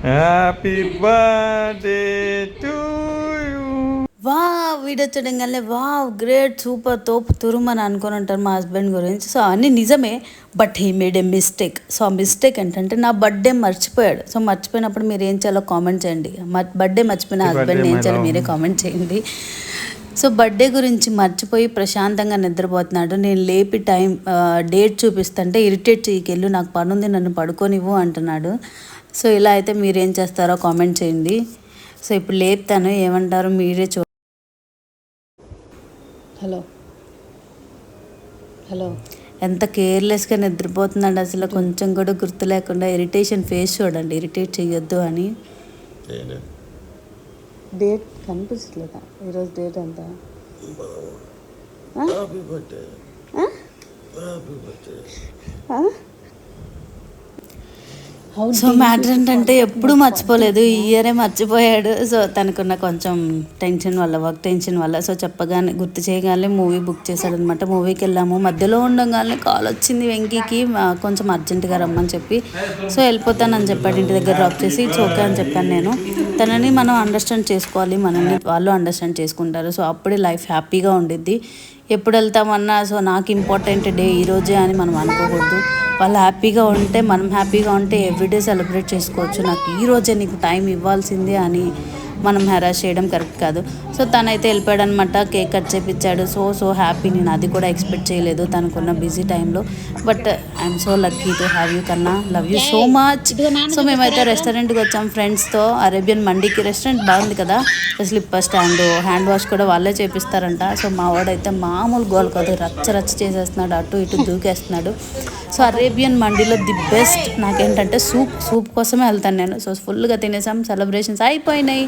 Happy birthday to you. వా video చూడంగానే వా గ్రేట్ సూపర్ తోపు తురుమని అనుకొని ఉంటారు మా హస్బెండ్ గురించి. సో అన్నీ నిజమే, but he made A mistake. So ఆ మిస్టేక్ ఏంటంటే నా బర్త్డే మర్చిపోయాడు. సో మర్చిపోయినప్పుడు మీరు ఏం చేయాలో కామెంట్ చేయండి. బర్త్డే మర్చిపోయిన హస్బెండ్ ఏం చేయాలో మీరే కామెంట్ చేయండి. సో బర్త్డే గురించి మర్చిపోయి ప్రశాంతంగా నిద్రపోతున్నాడు. నేను లేపి డేట్ చూపిస్తుంటే ఇరిటేట్ చేయకెళ్ళు, నాకు పని ఉంది, నన్ను పడుకోనివ్వు అంటున్నాడు. సో ఇలా అయితే మీరేం చేస్తారో కామెంట్ చేయండి. సో ఇప్పుడు లేపుతాను, ఏమంటారో మీరే హలో హలో ఎంత కేర్లెస్గా నిద్రపోతున్నాడు అసలు, కొంచెం కూడా గుర్తు లేకుండా. ఇరిటేషన్ ఫేస్ చూడండి, ఇరిటేట్ చేయొద్దు అని. డేట్ కనిపించలేదా ఈరోజు? డేట్ ఎంత? సో మ్యాటర్ ఏంటంటే ఎప్పుడూ మర్చిపోలేదు, ఈ ఇయరే మర్చిపోయాడు. సో తనకున్న కొంచెం టెన్షన్ వల్ల, వర్క్ టెన్షన్ వల్ల. సో చెప్పగానే గుర్తు చేయగానే మూవీ బుక్ చేశాడనమాట. మూవీకి వెళ్ళాము. మధ్యలో ఉండగానే కాల్ వచ్చింది వెంకీకి, కొంచెం అర్జెంటుగా రమ్మని చెప్పి. సో వెళ్ళిపోతానని చెప్పాడు, ఇంటి దగ్గర డ్రాప్ చేసి. ఇట్స్ ఓకే అని చెప్పాను నేను. తనని మనం అండర్స్టాండ్ చేసుకోవాలి, మనల్ని వాళ్ళు అండర్స్టాండ్ చేసుకుంటారు. సో అప్పుడే లైఫ్ హ్యాపీగా ఉండిద్ది. ఎప్పుడు వెళ్తామన్నా సో నాకు ఇంపార్టెంట్ డే ఈరోజే అని మనం అనుకోకూడదు. వాళ్ళు హ్యాపీగా ఉంటే, మనం హ్యాపీగా ఉంటే ఎవ్రీడే సెలబ్రేట్ చేసుకోవచ్చు. నాకు ఈరోజే నీకు టైం ఇవ్వాల్సిందే అని మనం హెరాస్ చేయడం కరెక్ట్ కాదు. సో తనైతే వెళ్ళిపోయాడు అనమాట. కేక్ కట్ చేపించాడు. So happy. నేను అది కూడా ఎక్స్పెక్ట్ చేయలేదు తనకున్న బిజీ టైంలో. But I'm so lucky to have you కన్నా, love you so much. So మేమైతే రెస్టారెంట్కి వచ్చాం ఫ్రెండ్స్తో. అరేబియన్ మండీకి రెస్టారెంట్ బాగుంది కదా. స్లిప్పర్ స్టాండ్, హ్యాండ్ వాష్ కూడా వాళ్ళే చేపిస్తారంట. సో మా వాడైతే మామూలు గోల్ కాదు, రచ్చ చేసేస్తున్నాడు, అటు ఇటు దూకేస్తున్నాడు. సో అరేబియన్ మండీలో ది బెస్ట్ నాకేంటంటే సూప్ కోసమే వెళ్తాను నేను. సో ఫుల్గా తినేసాం, సెలబ్రేషన్స్ అయిపోయినాయి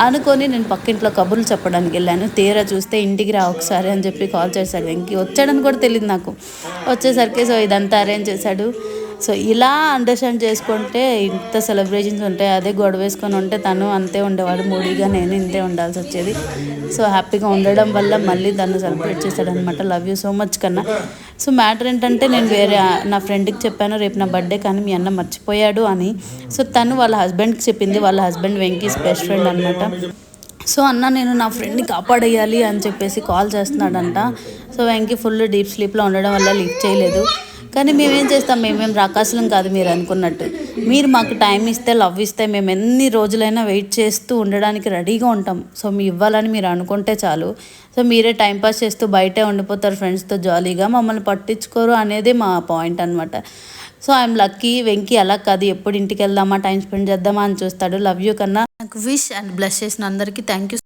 అనుకొని నేను పక్కింట్లో కబుర్లు చెప్పడానికి వెళ్ళాను. తీరా చూస్తే ఇంటికి రా ఒకసారి అని చెప్పి కాల్ చేశాడు వెంకీ. వచ్చాడని కూడా తెలియదు నాకు. వచ్చేసరికి సో ఇదంతా అరేంజ్ చేశాడు. సో ఇలా అండర్స్టాండ్ చేసుకుంటే ఇంత సెలబ్రేషన్స్ ఉంటాయి. అదే గొడవ వేసుకొని ఉంటే తను అంతే ఉండేవాడు మూడీగా, నేను ఇంతే ఉండాల్సి వచ్చేది. సో హ్యాపీగా ఉండడం వల్ల మళ్ళీ తను సెలబ్రేట్ చేశాడనమాట. లవ్ యూ సో మచ్ కన్నా. సో మ్యాటర్ ఏంటంటే నేను వేరే నా ఫ్రెండ్కి చెప్పాను రేపు నా బర్త్డే కానీ మీ అన్న మర్చిపోయాడు అని. సో తను వాళ్ళ హస్బెండ్కి చెప్పింది. వాళ్ళ హస్బెండ్ వెంకీస్ బెస్ట్ ఫ్రెండ్ అనమాట. సో అన్న నేను నా ఫ్రెండ్ని కాపాడేయాలి అని చెప్పేసి కాల్ చేస్తున్నాడంట. సో వెంకీ ఫుల్ డీప్ స్లీప్లో ఉండడం వల్ల లిఫ్ట్ చేయలేదు. కానీ మేమేం చేస్తాం, మేమేం రాకాసులం కాదు మీరు అనుకున్నట్టు. మీరు మాకు టైం ఇస్తే, లవ్ ఇస్తే మేము ఎన్ని రోజులైనా వెయిట్ చేస్తూ ఉండడానికి రెడీగా ఉంటాం. సో మీ ఇవ్వాలని మీరు అనుకుంటే చాలు. సో మీరే టైంపాస్ చేస్తూ బయటే ఉండిపోతారు ఫ్రెండ్స్తో జాలీగా, మమ్మల్ని పట్టించుకోరు అనేది మా పాయింట్ అనమాట. So I'm lucky. వెంకీ అలా కాదు, ఎప్పుడు ఇంటికి వెళ్దామా, టైం స్పెండ్ చేద్దామా అని చూస్తాడు. లవ్ యూ కన్నా. నాకు విష్ అండ్ బ్లెస్ చేసిన అందరికీ థ్యాంక్ యూ.